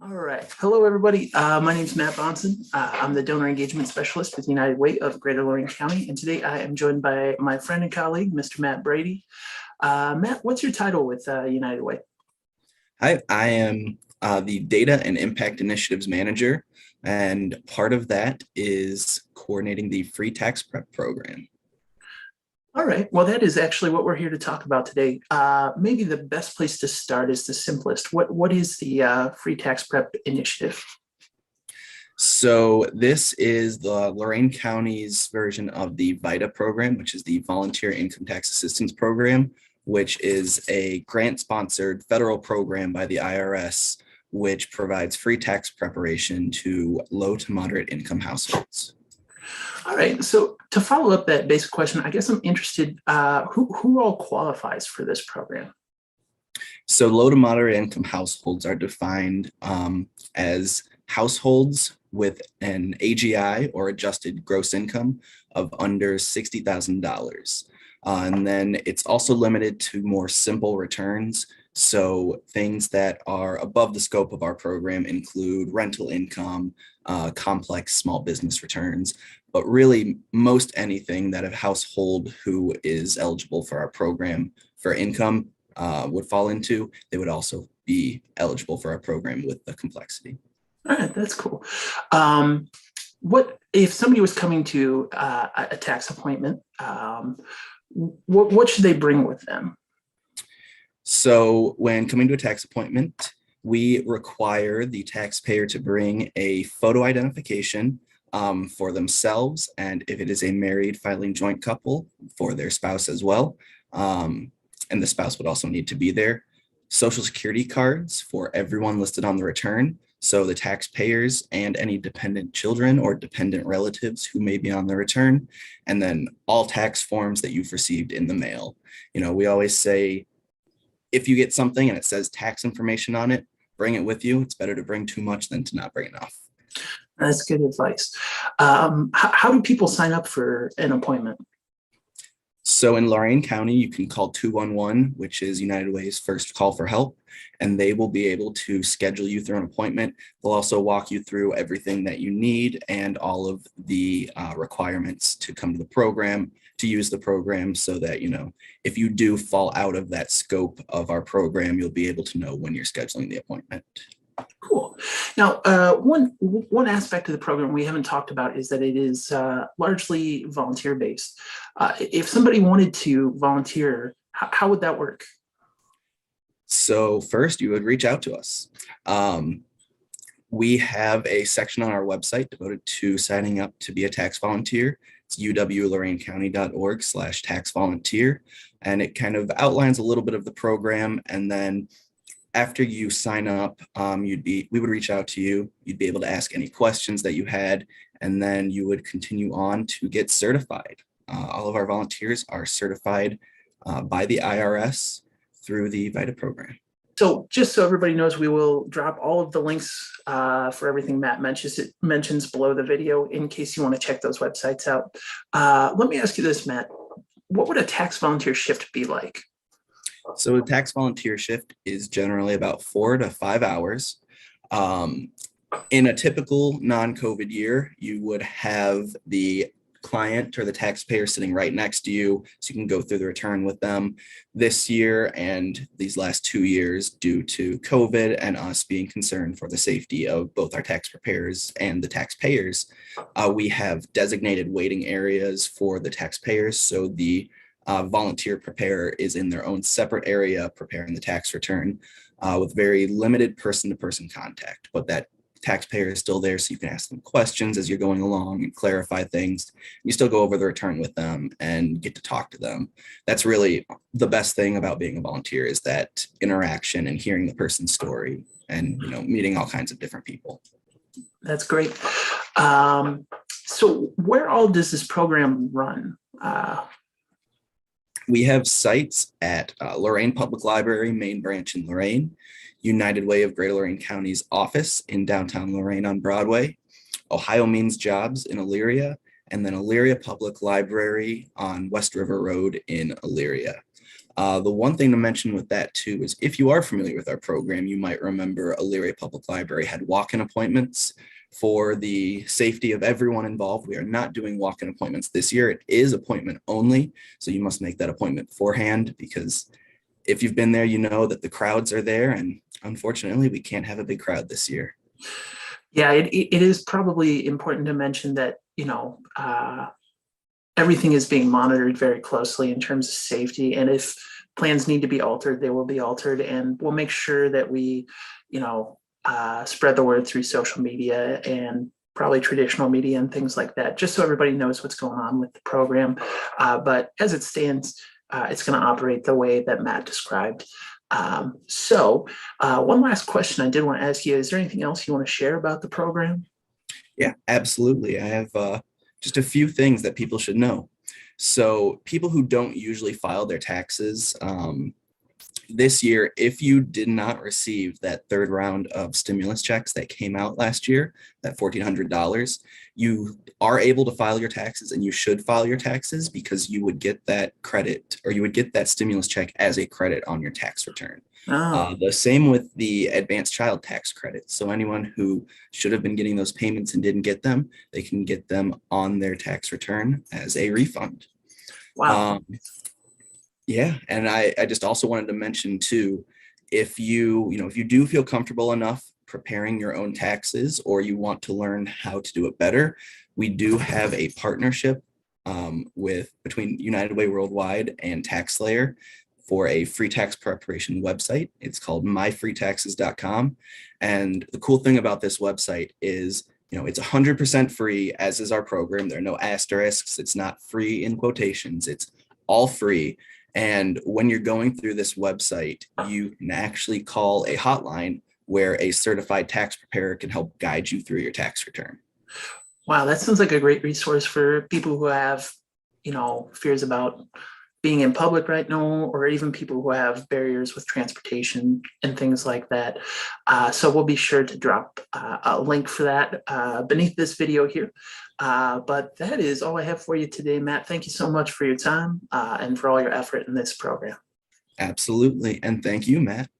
All right. Hello, everybody. My name is Matt Bonson. I'm the donor engagement specialist with United Way of Greater Lorain County. And today I am joined by my friend and colleague, Mr. Matt Brady. Matt, what's your title with United Way? I am the Data and Impact Initiatives Manager, and part of that is coordinating the free tax prep program. All right. Well, that is actually what we're here to talk about today. Maybe the best place to start is the simplest. What is the free tax prep initiative? So this is the Lorain County's version of the VITA program, which is the Volunteer Income Tax Assistance Program, which is a grant-sponsored federal program by the IRS, which provides free tax preparation to low to moderate income households. All right. So to follow up that basic question, I guess I'm interested, who all qualifies for this program? So low to moderate income households are defined as households with an AGI or adjusted gross income of under $60,000. And then it's also limited to more simple returns. So things that are above the scope of our program include rental income, complex small business returns, but really most anything that a household who is eligible for our program for income would fall into, they would also be eligible for our program with the complexity. All right, that's cool. What if somebody was coming to a tax appointment? What should they bring with them? So when coming to a tax appointment, we require the taxpayer to bring a photo identification for themselves, and if it is a married filing joint couple, for their spouse as well. And the spouse would also need to be there. Social security cards for everyone listed on the return. So the taxpayers and any dependent children or dependent relatives who may be on the return. And then all tax forms that you've received in the mail. You know, we always say, if you get something and it says tax information on it, bring it with you. It's better to bring too much than to not bring enough. That's good advice. How do people sign up for an appointment? So in Lorain County, you can call 211, which is United Way's first call for help, and they will be able to schedule you through an appointment. They'll also walk you through everything that you need and all of the requirements to come to the program, to use the program, so that, you know, if you do fall out of that scope of our program, you'll be able to know when you're scheduling the appointment. Cool. Now, one aspect of the program we haven't talked about is that it is largely volunteer based. If somebody wanted to volunteer, how would that work? So first, you would reach out to us. We have a section on our website devoted to signing up to be a tax volunteer. It's uwloraincounty.org/tax volunteer, and it kind of outlines a little bit of the program. And then after you sign up, we would reach out to you. You'd be able to ask any questions that you had, and then you would continue on to get certified. All of our volunteers are certified by the IRS through the VITA program. So just so everybody knows, we will drop all of the links for everything Matt mentions below the video in case you want to check those websites out. Let me ask you this, Matt. What would a tax volunteer shift be like? So a tax volunteer shift is generally about 4 to 5 hours. In a typical non-COVID year, you would have the client or the taxpayer sitting right next to you, so you can go through the return with them. This year and these last 2 years, due to COVID and us being concerned for the safety of both our tax preparers and the taxpayers, we have designated waiting areas for the taxpayers. So the volunteer preparer is in their own separate area preparing the tax return with very limited person-to-person contact, but that taxpayer is still there, so you can ask them questions as you're going along and clarify things. You still go over the return with them and get to talk to them. That's really the best thing about being a volunteer, is that interaction and hearing the person's story and, you know, meeting all kinds of different people. That's great. So where all does this program run? We have sites at Lorain Public Library, main branch in Lorain, United Way of Greater Lorain County's office in downtown Lorain on Broadway, Ohio Means Jobs in Elyria, and then Elyria Public Library on West River Road in Elyria. The one thing to mention with that too is if you are familiar with our program, you might remember Elyria Public Library had walk-in appointments. For the safety of everyone involved, we are not doing walk-in appointments this year. It is appointment only, so you must make that appointment beforehand, because if you've been there, you know that the crowds are there, and unfortunately, we can't have a big crowd this year. Yeah, it is probably important to mention that, everything is being monitored very closely in terms of safety. And if plans need to be altered, they will be altered. And we'll make sure that we, spread the word through social media and probably traditional media and things like that, just so everybody knows what's going on with the program. But as it stands, it's going to operate the way that Matt described. One last question I did want to ask you, is there anything else you want to share about the program? Yeah, absolutely. I have just a few things that people should know. So people who don't usually file their taxes, this year, if you did not receive that third round of stimulus checks that came out last year, that $1,400, you are able to file your taxes, and you should file your taxes, because you would get that credit, or you would get that stimulus check as a credit on your tax return. The same with the advanced child tax credit. So anyone who should have been getting those payments and didn't get them, they can get them on their tax return as a refund. Wow. Yeah, and I just also wanted to mention too, if if you do feel comfortable enough preparing your own taxes, or you want to learn how to do it better, we do have a partnership between United Way Worldwide and TaxSlayer for a free tax preparation website. It's called myfreetaxes.com. And the cool thing about this website is, it's 100% free, as is our program. There are no asterisks. It's not free in quotations. It's all free. And when you're going through this website, you can actually call a hotline where a certified tax preparer can help guide you through your tax return. Wow, that sounds like a great resource for people who have, fears about being in public right now, or even people who have barriers with transportation and things like that. So we'll be sure to drop a link for that beneath this video here. But that is all I have for you today, Matt. Thank you so much for your time and for all your effort in this program. Absolutely. And thank you, Matt.